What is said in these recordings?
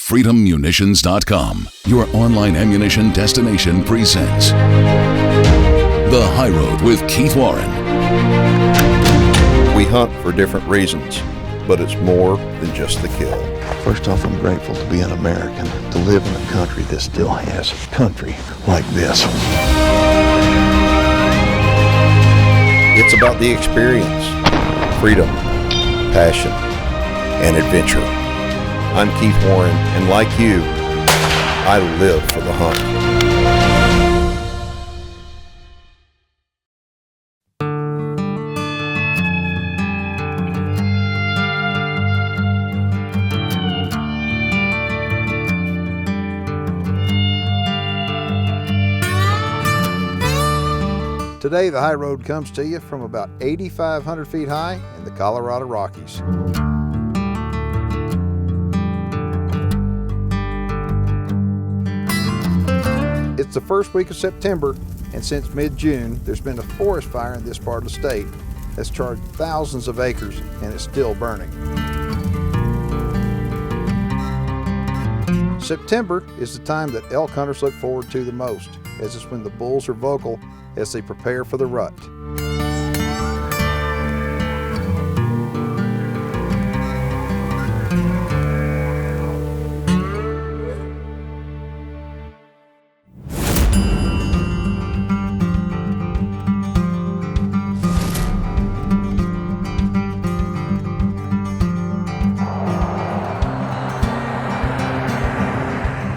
FreedomMunitions.com, your online ammunition destination, presents The High Road with Keith Warren. We hunt for different reasons, but it's more than just the kill. First off, I'm grateful to be an American, to live in a country that still has country like this. It's about the experience, freedom, passion, and adventure. I'm Keith Warren, and like you, I live for the hunt. Today, the High Road comes to you from about 8,500 feet high in the Colorado Rockies. It's the first week of September, and since mid-June, there's been a forest fire in this part of the state that's charged thousands of acres, and it's still burning. September is the time that elk hunters look forward to the most, as it's when the bulls are vocal as they prepare for the rut.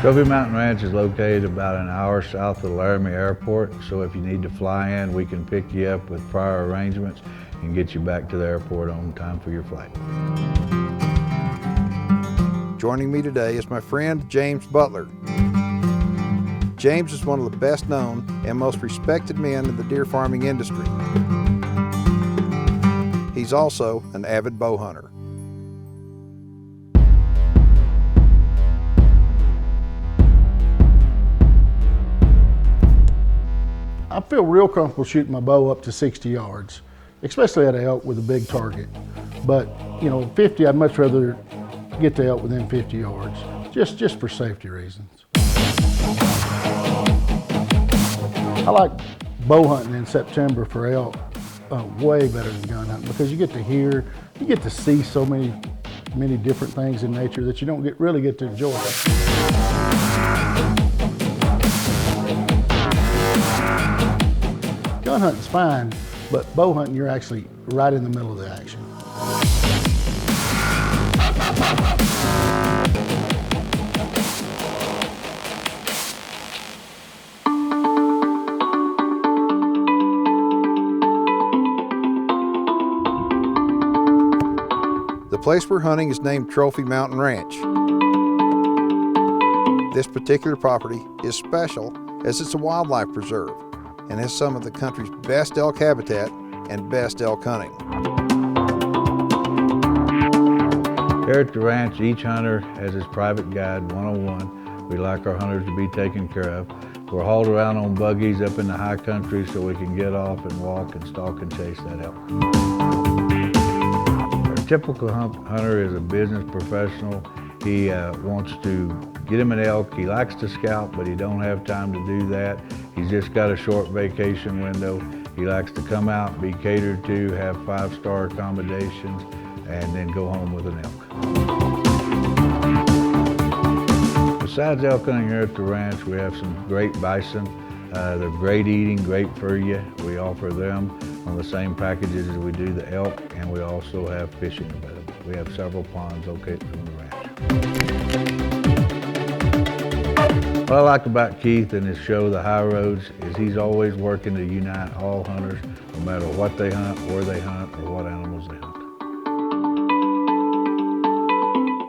Trophy Mountain Ranch is located about an hour south of Laramie Airport, so if you need to fly in, we can pick you up with prior arrangements and get you back to the airport on time for your flight. Joining me today is my friend James Butler. James is one of the best known and most respected men in the deer farming industry. He's also an avid bow hunter. I feel real comfortable shooting my bow up to 60 yards, especially at an elk with a big target. But, 50, I'd much rather get the elk within 50 yards, just for safety reasons. I like bow hunting in September for elk way better than gun hunting, because you get to see so many different things in nature that you don't really get to enjoy. Gun hunting's fine, but bow hunting, you're actually right in the middle of the action. The place we're hunting is named Trophy Mountain Ranch. This particular property is special as it's a wildlife preserve and has some of the country's best elk habitat and best elk hunting. Here at the ranch, each hunter has his private guide 101. We like our hunters to be taken care of. We're hauled around on buggies up in the high country so we can get off and walk and stalk and chase that elk. Our typical hunter is a business professional. He wants to get him an elk. He likes to scout, but he don't have time to do that. He's just got a short vacation window. He likes to come out, be catered to, have 5-star accommodations, and then go home with an elk. Besides elk hunting here at the ranch, we have some great bison. They're great eating, great for you. We offer them on the same packages as we do the elk, and we also have fishing available. We have several ponds located on the ranch. What I like about Keith and his show, The High Roads, is he's always working to unite all hunters, no matter what they hunt, where they hunt, or what animals they hunt.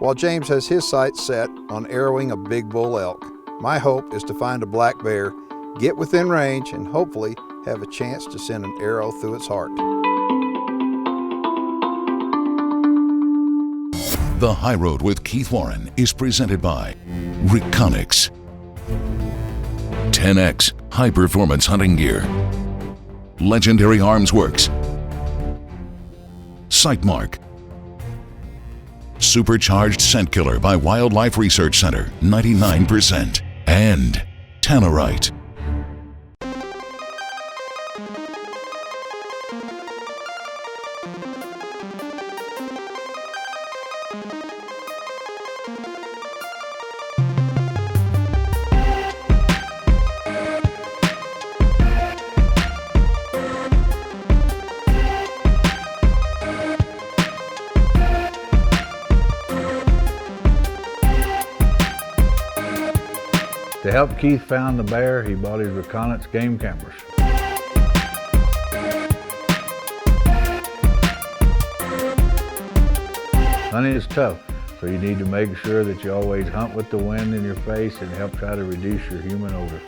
While James has his sights set on arrowing a big bull elk, my hope is to find a black bear, get within range, and hopefully have a chance to send an arrow through its heart. The High Road with Keith Warren is presented by Reconics, 10X High Performance Hunting Gear, Legendary Arms Works, Sightmark, Supercharged Scent Killer by Wildlife Research Center, 99%. And Tannerite. To help Keith find the bear, he bought his reconnaissance game cameras. Hunting is tough, so you need to make sure that you always hunt with the wind in your face and help try to reduce your human odor.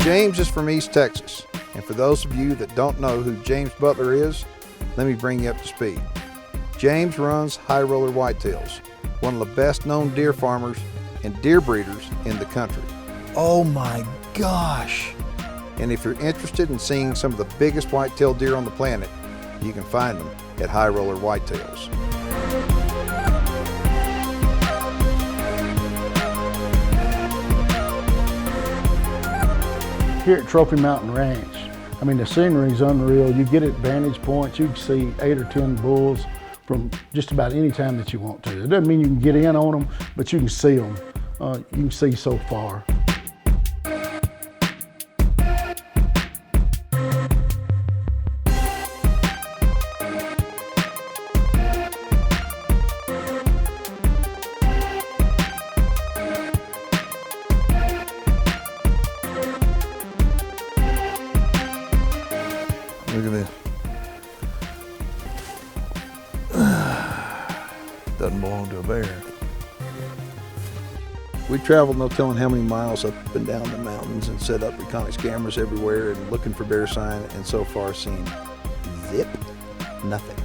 James is from East Texas, and for those of you that don't know who James Butler is, let me bring you up to speed. James runs High Roller Whitetails, one of the best known deer farmers and deer breeders in the country. Oh my gosh! And if you're interested in seeing some of the biggest whitetail deer on the planet, you can find them at High Roller Whitetails. Here at Trophy Mountain Ranch, I mean, the scenery is unreal. You get at vantage points, you can see 8 or 10 bulls from just about any time that you want to. It doesn't mean you can get in on them, but you can see them. You can see so far. Look at this. Doesn't belong to a bear. We traveled no telling how many miles up and down the mountains and set up reconnaissance cameras everywhere and looking for bear sign, and so far seen zip, nothing.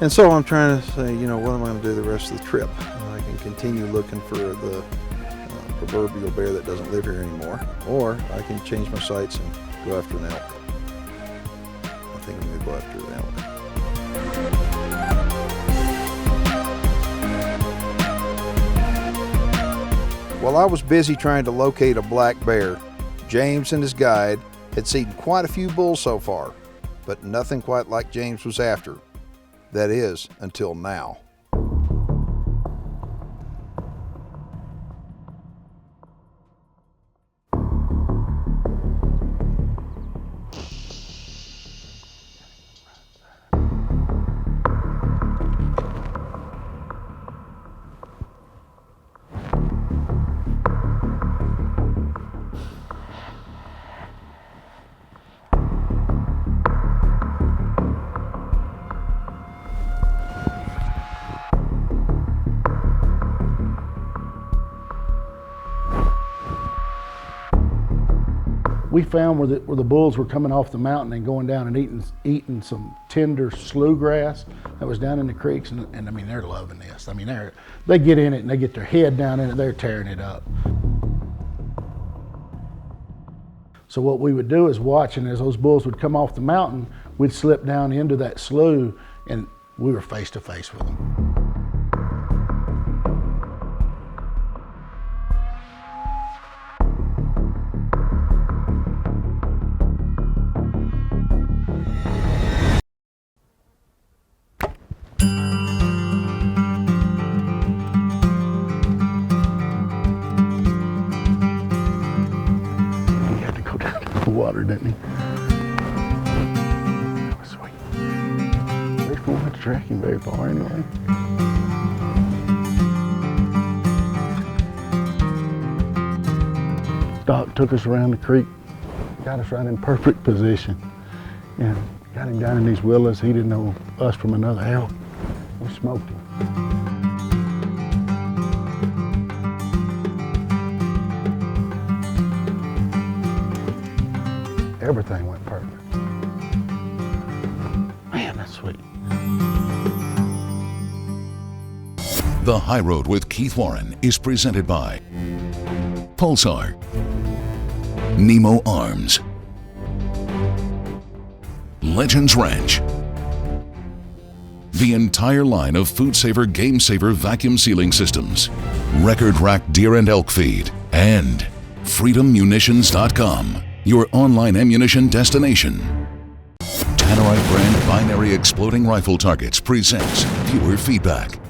And so I'm trying to say, you know, what am I going to do the rest of the trip? I can continue looking for the proverbial bear that doesn't live here anymore, or I can change my sights and go after an elk. I think I'm going to go after an elk. While I was busy trying to locate a black bear, James and his guide had seen quite a few bulls so far, but nothing quite like James was after. That is, until now. We found where the bulls were coming off the mountain and going down and eating some tender slough grass that was down in the creeks, and I mean, they're loving this. I mean, they get in it and they get their head down in it, they're tearing it up. So what we would do is watch, and as those bulls would come off the mountain, we'd slip down into that slough, and we were face to face with them. Water, didn't he? That was sweet. They won't have to track him very far anyway. Doc took us around the creek, got us right in perfect position, and got him down in these willows. He didn't know us from another elk. We smoked him. Everything went perfect. Man, that's sweet. The High Road with Keith Warren is presented by Pulsar, Nemo Arms, Legends Ranch. The entire line of FoodSaver GameSaver vacuum sealing systems, record rack deer and elk feed, and FreedomMunitions.com, your online ammunition destination. Tannerite brand binary exploding rifle targets presents viewer feedback.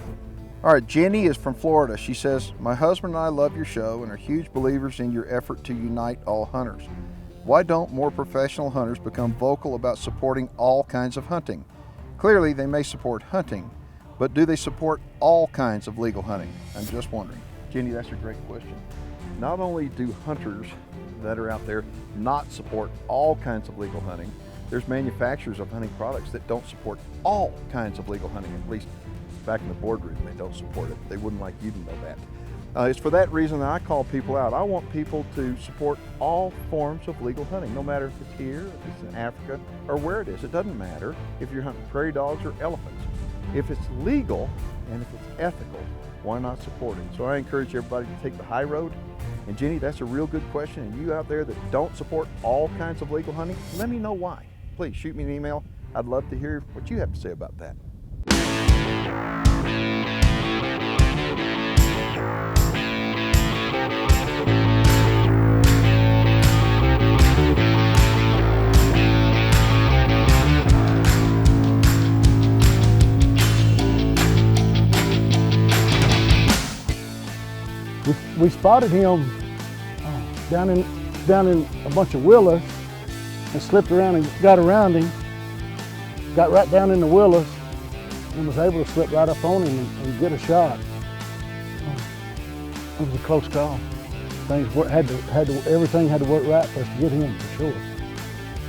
All right, Jenny is from Florida. She says, my husband and I love your show and are huge believers in your effort to unite all hunters. Why don't more professional hunters become vocal about supporting all kinds of hunting? Clearly, they may support hunting, but do they support all kinds of legal hunting? I'm just wondering. Jenny, that's a great question. Not only do hunters that are out there not support all kinds of legal hunting, there's manufacturers of hunting products that don't support all kinds of legal hunting. At least back in the boardroom, they don't support it. They wouldn't like you to know that. It's for that reason that I call people out. I want people to support all forms of legal hunting, no matter if it's here, if it's in Africa, or where it is. It doesn't matter if you're hunting prairie dogs or elephants. If it's legal and if it's ethical, why not support it? So I encourage everybody to take the high road. And Jenny, that's a real good question. And you out there that don't support all kinds of legal hunting, let me know why. Please shoot me an email. I'd love to hear what you have to say about that. We spotted him down in a bunch of willows and slipped around and got around him, got right down in the willows and was able to slip right up on him and get a shot. It was a close call. Everything had to work right for us to get him, for sure.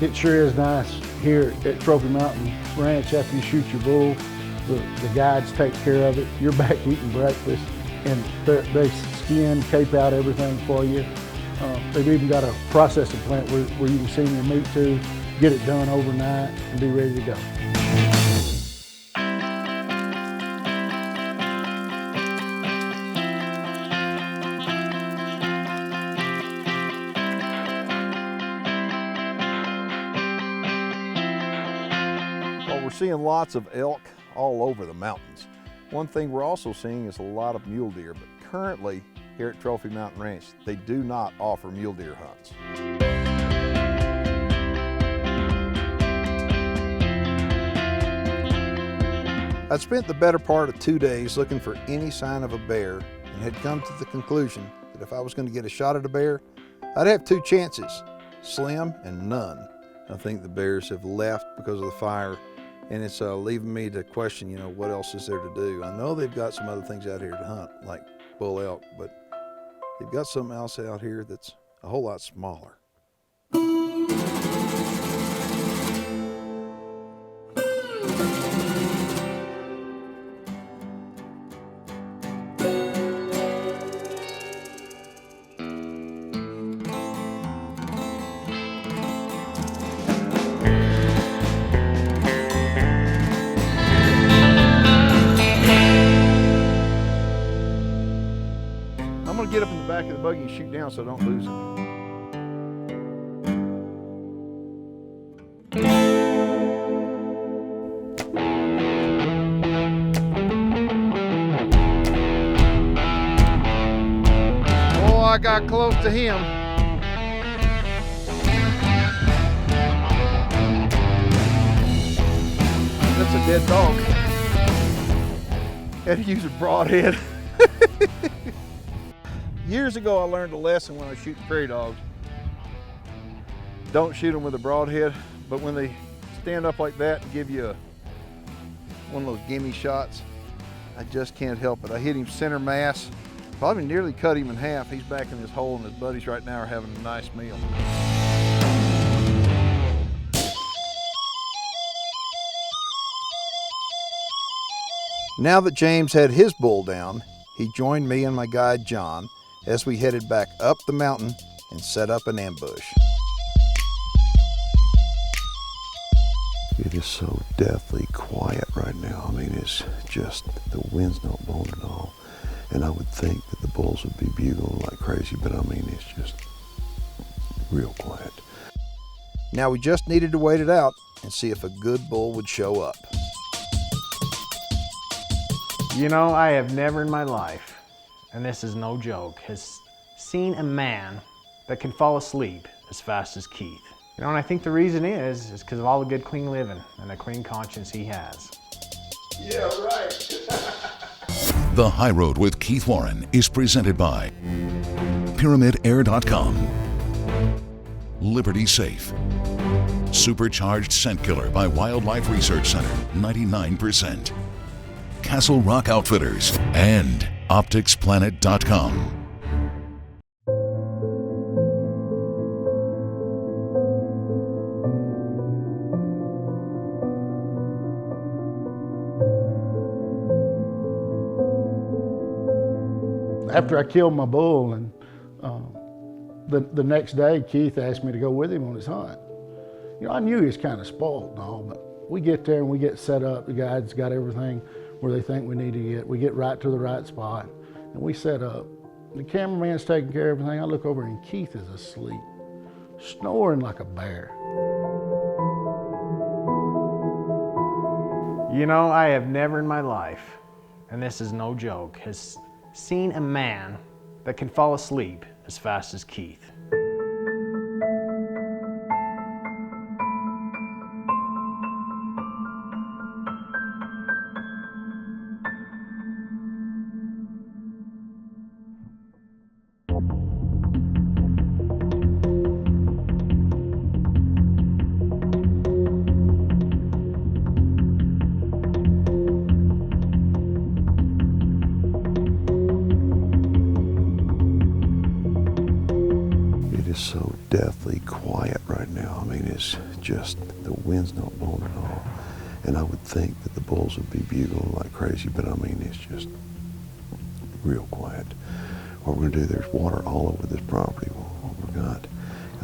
It sure is nice here at Trophy Mountain Ranch after you shoot your bull. The guides take care of it. You're back eating breakfast and they skin, cape out everything for you. They've even got a processing plant where you can send your meat to, get it done overnight and be ready to go. Well, we're seeing lots of elk all over the mountains. One thing we're also seeing is a lot of mule deer, but currently here at Trophy Mountain Ranch, they do not offer mule deer hunts. I'd spent the better part of 2 days looking for any sign of a bear and had come to the conclusion that if I was going to get a shot at a bear, I'd have 2 chances, slim and none. I think the bears have left because of the fire, and it's leaving me to question, what else is there to do? I know they've got some other things out here to hunt, like bull elk, but they've got something else out here that's a whole lot smaller. Get up in the back of the buggy and shoot down so I don't lose it. Oh, I got close to him. That's a dead dog. Had to use a broadhead. Years ago, I learned a lesson when I was shooting prairie dogs. Don't shoot them with a broadhead, but when they stand up like that and give you one of those gimme shots, I just can't help it. I hit him center mass, probably nearly cut him in half. He's back in his hole and his buddies right now are having a nice meal. Now that James had his bull down, he joined me and my guide John as we headed back up the mountain and set up an ambush. It is so deathly quiet right now. I mean, it's just, the wind's not blowing at all. And I would think that the bulls would be bugling like crazy, but I mean, it's just real quiet. Now we just needed to wait it out and see if a good bull would show up. You know, I have never in my life, and this is no joke, has seen a man that can fall asleep as fast as Keith. You know, and I think the reason is because of all the good clean living and the clean conscience he has. Yeah, right. The High Road with Keith Warren is presented by PyramidAir.com, Liberty Safe, Supercharged Scent Killer by Wildlife Research Center, 99%, Castle Rock Outfitters, and OpticsPlanet.com. After I killed my bull, and the next day, Keith asked me to go with him on his hunt. You know, I knew he was kind of spoiled and all, but we get there and we get set up. The guides got everything where they think we need to get. We get right to the right spot, and we set up. The cameraman's taking care of everything. I look over and Keith is asleep, snoring like a bear. You know, I have never in my life, and this is no joke, has seen a man that can fall asleep as fast as Keith. So deathly quiet right now. I mean, it's just, the wind's not blowing at all. And I would think that the bulls would be bugling like crazy, but I mean, it's just real quiet. What we're gonna do, there's water all over this property. What we've got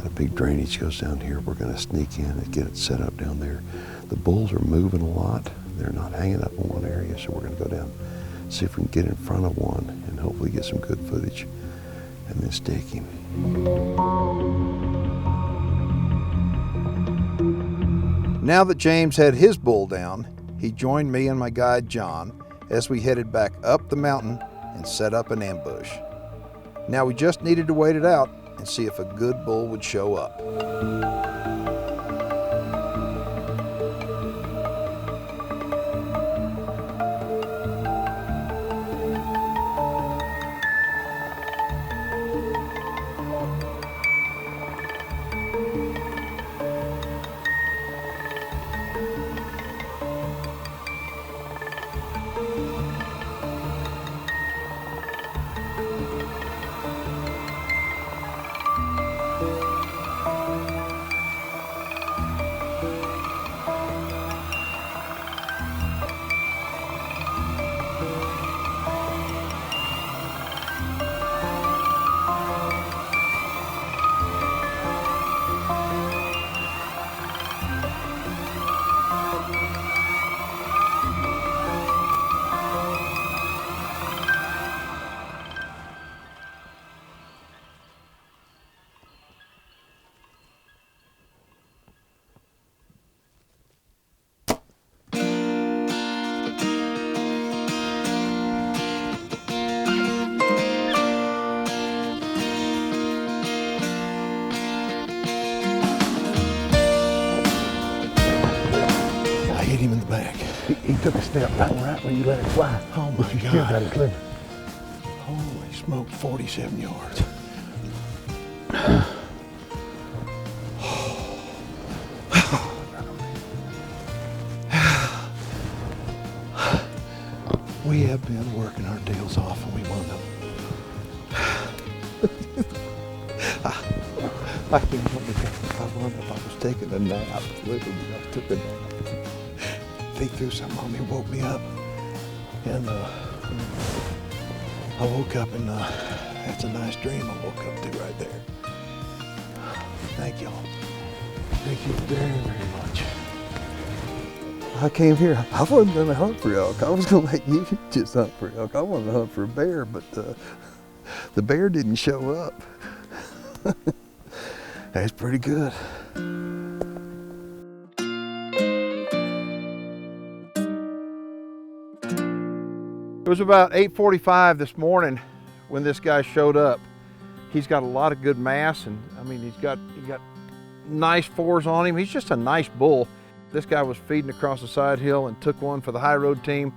a big drainage goes down here. We're gonna sneak in and get it set up down there. The bulls are moving a lot. They're not hanging up in one area, so we're gonna go down, see if we can get in front of one and hopefully get some good footage and then stick him. Now that James had his bull down, he joined me and my guide John as we headed back up the mountain and set up an ambush. Now we just needed to wait it out and see if a good bull would show up. Him in the back. He took a step right when you let it fly. Oh my You God. still got it clear. Holy smokes, 47 yards. We have been working our tails off and we won them. I didn't want to go. I wondered if I was taking a nap. Literally, I took a nap. They threw something on me, woke me up, and I woke up and that's a nice dream I woke up to right there. Thank y'all. Thank you very, very much. I came here, I wasn't going to hunt for elk. I was going to let you just hunt for elk. I wanted to hunt for a bear, but the bear didn't show up. That's pretty good. It was about 8:45 this morning when this guy showed up. He's got a lot of good mass, and I mean, he got nice fours on him. He's just a nice bull. This guy was feeding across the side hill and took one for the high road team,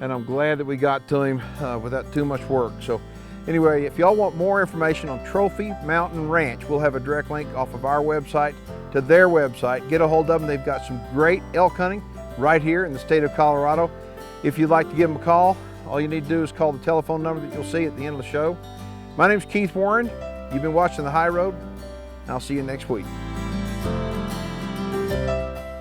and I'm glad that we got to him without too much work. So anyway, if y'all want more information on Trophy Mountain Ranch, we'll have a direct link off of our website to their website. Get a hold of them. They've got some great elk hunting right here in the state of Colorado. If you'd like to give them a call, all you need to do is call the telephone number that you'll see at the end of the show. My name's Keith Warren. You've been watching The High Road. I'll see you next week.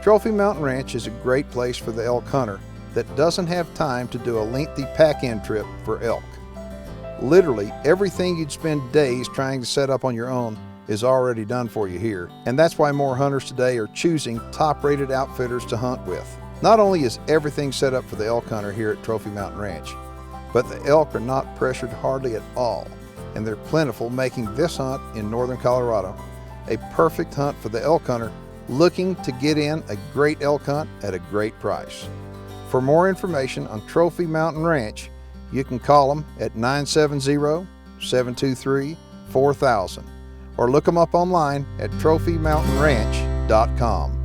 Trophy Mountain Ranch is a great place for the elk hunter that doesn't have time to do a lengthy pack-in trip for elk. Literally, everything you'd spend days trying to set up on your own is already done for you here. And that's why more hunters today are choosing top-rated outfitters to hunt with. Not only is everything set up for the elk hunter here at Trophy Mountain Ranch, but the elk are not pressured hardly at all, and they're plentiful, making this hunt in northern Colorado a perfect hunt for the elk hunter looking to get in a great elk hunt at a great price. For more information on Trophy Mountain Ranch, you can call them at 970-723-4000 or look them up online at trophymountainranch.com.